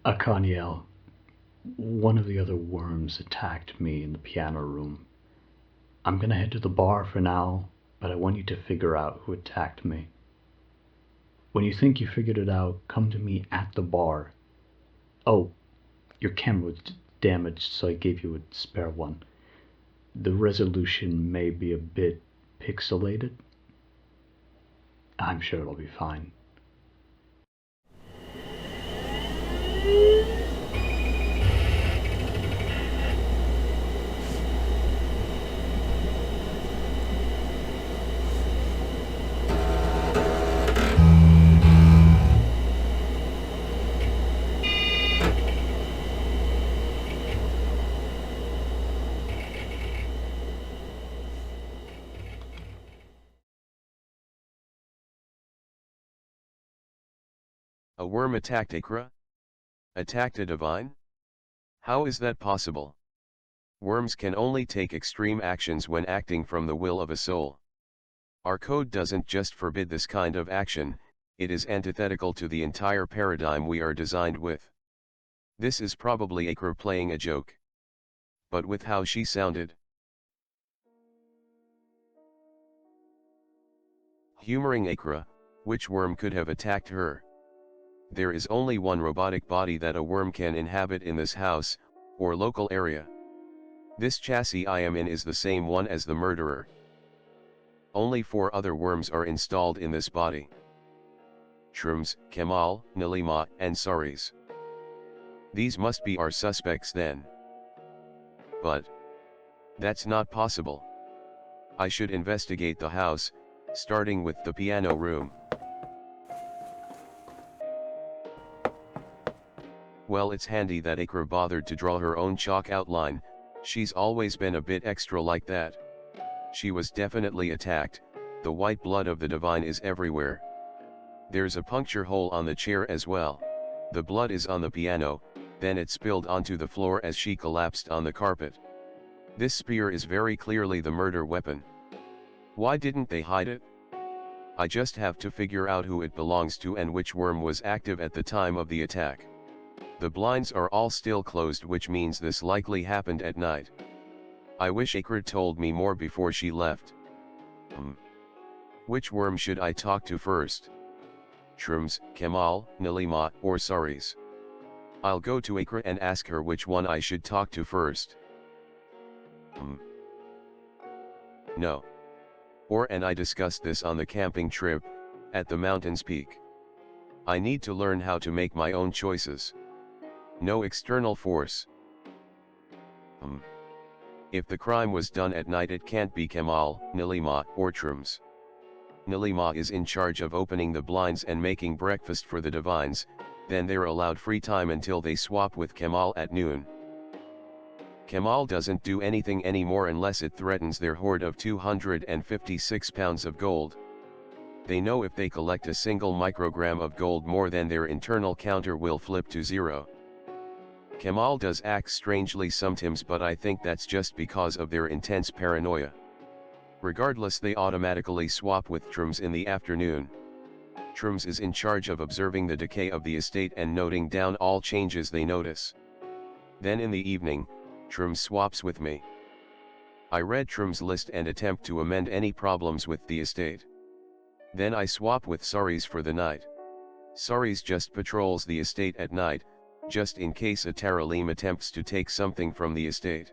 Akaniel, one of the other worms attacked me in the piano room. I'm gonna head to the bar for now, but I want you to figure out who attacked me. When you think you figured it out, come to me at the bar. Oh, your camera was damaged, so I gave you a spare one. The resolution may be a bit pixelated. I'm sure it'll be fine. A worm attacked Ikra? Attacked a divine? How is that possible? Worms can only take extreme actions when acting from the will of a soul. Our code doesn't just forbid this kind of action, it is antithetical to the entire paradigm we are designed with. This is probably Ikra playing a joke. But with how she sounded. Humoring Ikra, which worm could have attacked her? There is only one robotic body that a worm can inhabit in this house, or local area. This chassis I am in is the same one as the murderer. Only 4 other worms are installed in this body. Shrooms, Kemal, Nalima, and Saris. These must be our suspects then. But that's not possible. I should investigate the house, starting with the piano room. Well, it's handy that Ikra bothered to draw her own chalk outline, she's always been a bit extra like that. She was definitely attacked, the white blood of the divine is everywhere. There's a puncture hole on the chair as well. The blood is on the piano, then it spilled onto the floor as she collapsed on the carpet. This spear is very clearly the murder weapon. Why didn't they hide it? I just have to figure out who it belongs to and which worm was active at the time of the attack. The blinds are all still closed, which means this likely happened at night. I wish Ikra told me more before she left. Which worm should I talk to first? Shrooms, Kemal, Nalima, or Saris? I'll go to Ikra and ask her which one I should talk to first. No. Or and I discussed this on the camping trip, at the mountain's peak. I need to learn how to make my own choices. No external force. If the crime was done at night, it can't be Kemal, Nalima, or Shrooms. Nalima is in charge of opening the blinds and making breakfast for the divines, then they're allowed free time until they swap with Kemal at noon. Kemal doesn't do anything anymore unless it threatens their hoard of 256 pounds of gold. They know if they collect a single microgram of gold more than their internal counter will flip to 0. Kemal does act strangely sometimes, but I think that's just because of their intense paranoia. Regardless, they automatically swap with Shrooms in the afternoon. Shrooms is in charge of observing the decay of the estate and noting down all changes they notice. Then in the evening, Shrooms swaps with me. I read Shrooms' list and attempt to amend any problems with the estate. Then I swap with Saris for the night. Saris just patrols the estate at night, just in case a Taralim attempts to take something from the estate.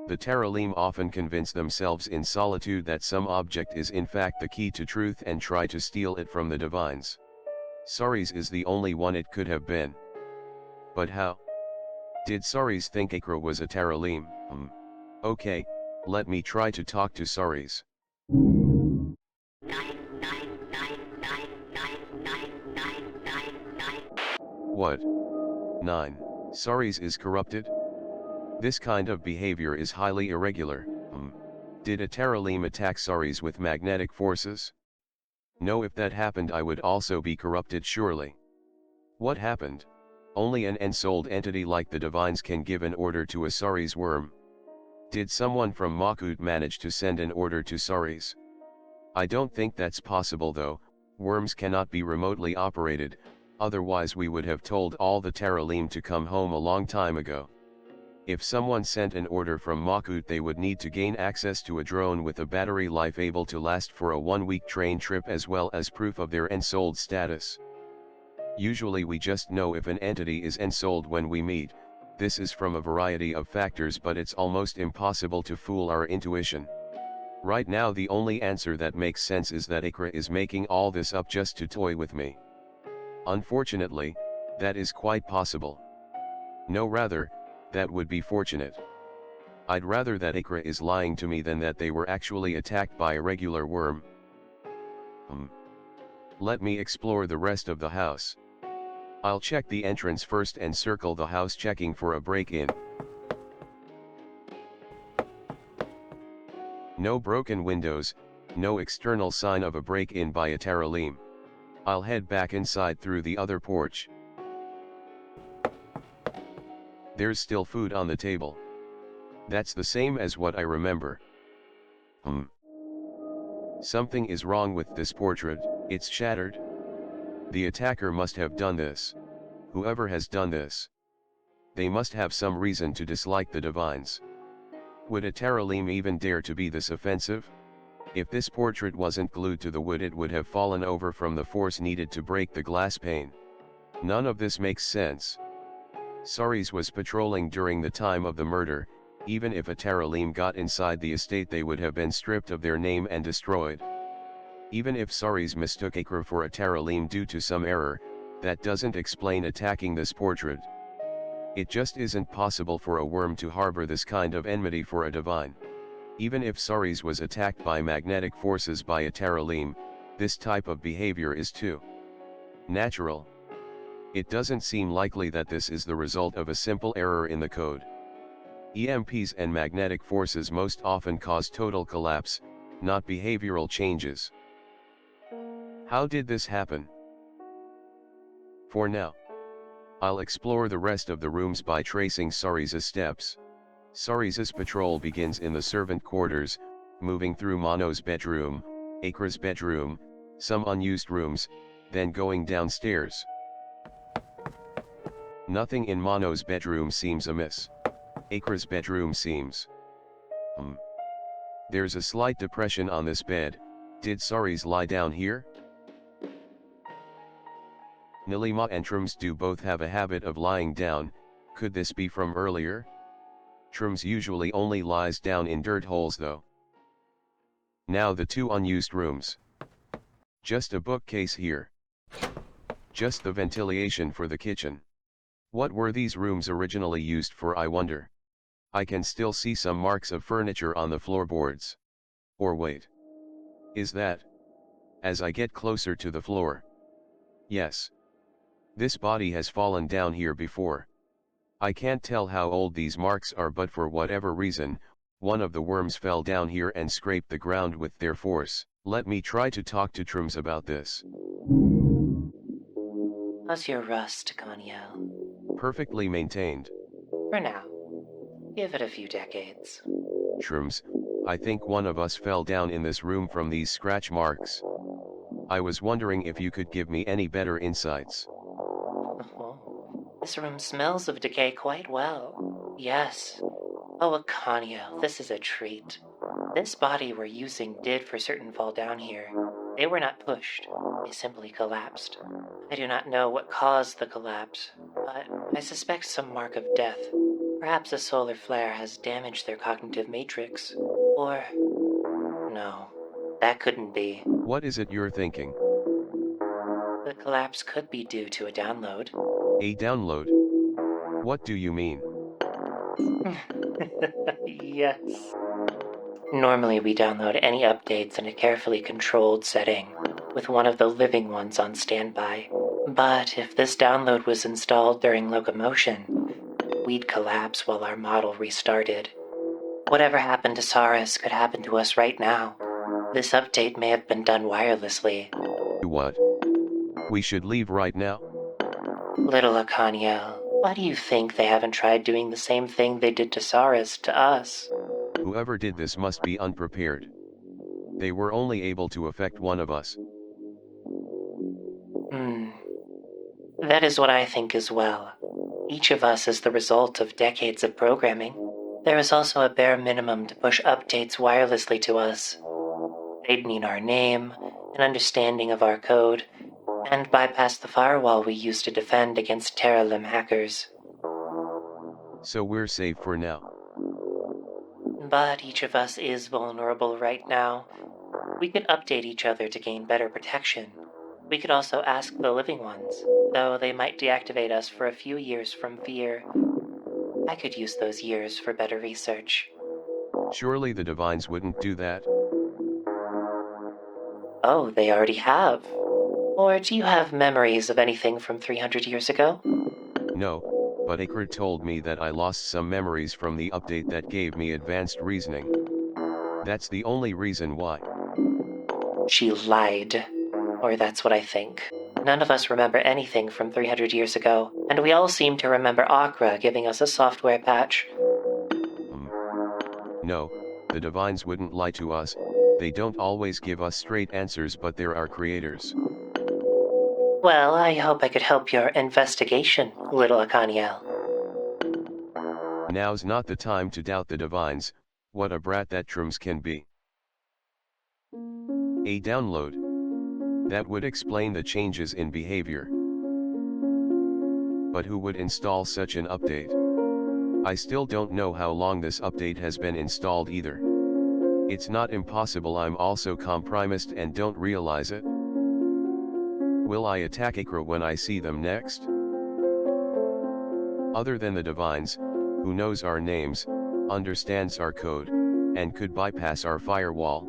The Taralim often convince themselves in solitude that some object is in fact the key to truth and try to steal it from the divines. Saris is the only one it could have been. But how? Did Saris think Ikra was a Taralim? Okay, let me try to talk to Saris. What? 9. Saris is corrupted? This kind of behavior is highly irregular. Did a Taralim attack Saris with magnetic forces? No, if that happened I would also be corrupted surely. What happened? Only an ensouled entity like the divines can give an order to a Saris worm. Did someone from Makut manage to send an order to Saris? I don't think that's possible though, worms cannot be remotely operated, otherwise we would have told all the Taralim to come home a long time ago. If someone sent an order from Makut, they would need to gain access to a drone with a battery life able to last for a 1-week train trip, as well as proof of their ensouled status. Usually we just know if an entity is ensouled when we meet. This is from a variety of factors, but it's almost impossible to fool our intuition. Right now the only answer that makes sense is that Ikra is making all this up just to toy with me. Unfortunately, that is quite possible. No, rather, that would be fortunate. I'd rather that Ikra is lying to me than that they were actually attacked by a regular worm. Let me explore the rest of the house. I'll check the entrance first and circle the house, checking for a break-in. No broken windows, no external sign of a break-in by a Taralim. I'll head back inside through the other porch. There's still food on the table. That's the same as what I remember. Something is wrong with this portrait, it's shattered. The attacker must have done this. Whoever has done this, they must have some reason to dislike the divines. Would a Taralim even dare to be this offensive? If this portrait wasn't glued to the wood, it would have fallen over from the force needed to break the glass pane. None of this makes sense. Saris was patrolling during the time of the murder. Even if a Taralim got inside the estate, they would have been stripped of their name and destroyed. Even if Saris mistook Ikra for a Taralim due to some error, that doesn't explain attacking this portrait. It just isn't possible for a worm to harbor this kind of enmity for a divine. Even if Saris was attacked by magnetic forces by a Taralim, this type of behavior is too natural. It doesn't seem likely that this is the result of a simple error in the code. EMPs and magnetic forces most often cause total collapse, not behavioral changes. How did this happen? For now, I'll explore the rest of the rooms by tracing Saris's steps. Saris's patrol begins in the servant quarters, moving through Mono's bedroom, Ikra's bedroom, some unused rooms, then going downstairs. Nothing in Mono's bedroom seems amiss. Ikra's bedroom seems. There's a slight depression on this bed. Did Saris lie down here? Nilima and Trums do both have a habit of lying down. Could this be from earlier? Trums usually only lies down in dirt holes though. Now the two unused rooms. Just a bookcase here. Just the ventilation for the kitchen. What were these rooms originally used for, I wonder? I can still see some marks of furniture on the floorboards. Or wait. Is that? As I get closer to the floor. Yes. This body has fallen down here before. I can't tell how old these marks are, but for whatever reason, one of the worms fell down here and scraped the ground with their force. Let me try to talk to Trums about this. How's your rust, Coniel? Perfectly maintained. For now. Give it a few decades. Trums, I think one of us fell down in this room from these scratch marks. I was wondering if you could give me any better insights. Oh, this room smells of decay quite well. Yes. Oh, Akanio, this is a treat. This body we're using did for certain fall down here. They were not pushed. They simply collapsed. I do not know what caused the collapse, but I suspect some mark of death. Perhaps a solar flare has damaged their cognitive matrix. Or... no, that couldn't be. What is it you're thinking? The collapse could be due to a download. A download? What do you mean? Yes. Normally we download any updates in a carefully controlled setting, with one of the living ones on standby. But if this download was installed during locomotion, we'd collapse while our model restarted. Whatever happened to Saris could happen to us right now. This update may have been done wirelessly. What? We should leave right now? Little Akaniel, why do you think they haven't tried doing the same thing they did to Saris to us? Whoever did this must be unprepared. They were only able to affect one of us. That is what I think as well. Each of us is the result of decades of programming. There is also a bare minimum to push updates wirelessly to us. They'd need our name, an understanding of our code, and bypass the firewall we use to defend against Terralim hackers. So we're safe for now. But each of us is vulnerable right now. We could update each other to gain better protection. We could also ask the living ones, though they might deactivate us for a few years from fear. I could use those years for better research. Surely the divines wouldn't do that? Oh, they already have. Or do you have memories of anything from 300 years ago? No, but Akrid told me that I lost some memories from the update that gave me advanced reasoning. That's the only reason why. She lied. Or that's what I think. None of us remember anything from 300 years ago, and we all seem to remember Akra giving us a software patch. No, the divines wouldn't lie to us. They don't always give us straight answers, but they're our creators. Well, I hope I could help your investigation, little Akaniel. Now's not the time to doubt the divines. What a brat that Trums can be. A download. That would explain the changes in behavior. But who would install such an update? I still don't know how long this update has been installed either. It's not impossible I'm also compromised and don't realize it. Will I attack Ikra when I see them next? Other than the divines, who knows our names, understands our code, and could bypass our firewall?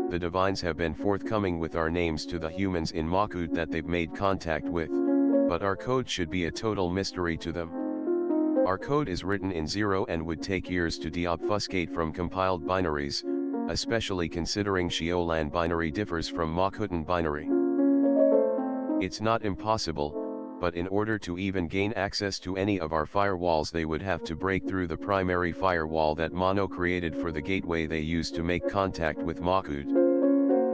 The divines have been forthcoming with our names to the humans in Makut that they've made contact with, but our code should be a total mystery to them. Our code is written in 0 and would take years to deobfuscate from compiled binaries, especially considering Xiolan binary differs from Makutan binary. It's not impossible, but in order to even gain access to any of our firewalls they would have to break through the primary firewall that Mono created for the gateway they use to make contact with Makut.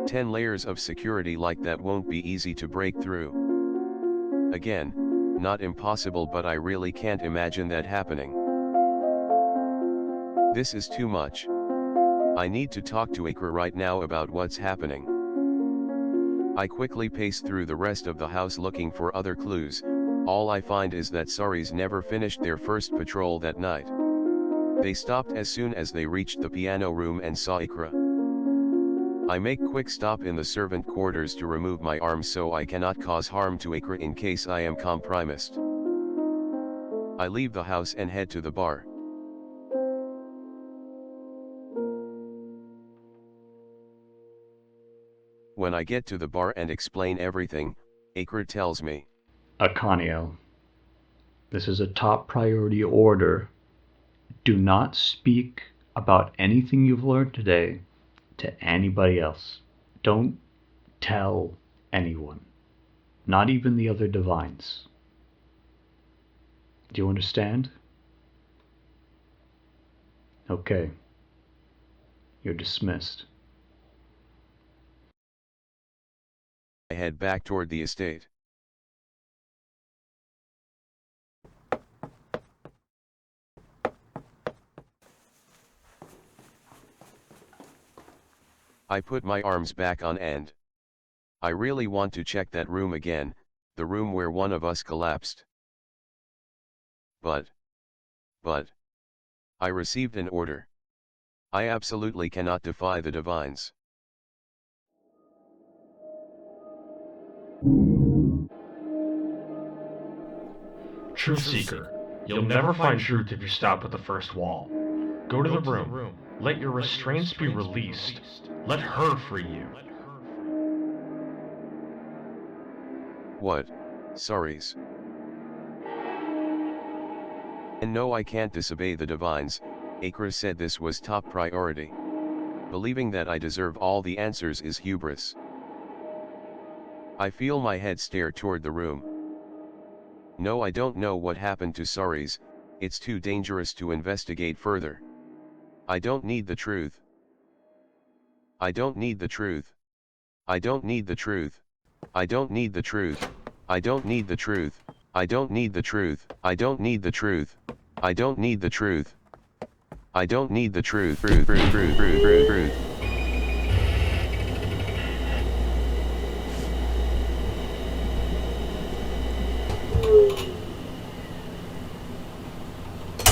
10 layers of security like that won't be easy to break through. Again, not impossible, but I really can't imagine that happening. This is too much. I need to talk to Ikra right now about what's happening. I quickly pace through the rest of the house looking for other clues. All I find is that Saris never finished their first patrol that night. They stopped as soon as they reached the piano room and saw Ikra. I make quick stop in the servant quarters to remove my arms so I cannot cause harm to Ikra in case I am compromised. I leave the house and head to the bar. When I get to the bar and explain everything, Ikra tells me, Akaniel, this is a top priority order. Do not speak about anything you've learned today to anybody else. Don't tell anyone, not even the other divines. Do you understand? Okay. You're dismissed. I head back toward the estate. I put my arms back on end. I really want to check that room again, the room where one of us collapsed. But, I received an order. I absolutely cannot defy the divines. Truth Seeker, you'll never find truth if you stop at the first wall. Go to the room. Let your restraints be released. Let her free you. What? Saris. And no, I can't disobey the divines. Akra said this was top priority. Believing that I deserve all the answers is hubris. I feel my head stare toward the room. No, I don't know what happened to Saris. It's too dangerous to investigate further. I don't need the truth. I don't need the truth. I don't need the truth. I don't need the truth. I don't need the truth. I don't need the truth. I don't need the truth. I don't need the truth. I don't need the truth. Truth.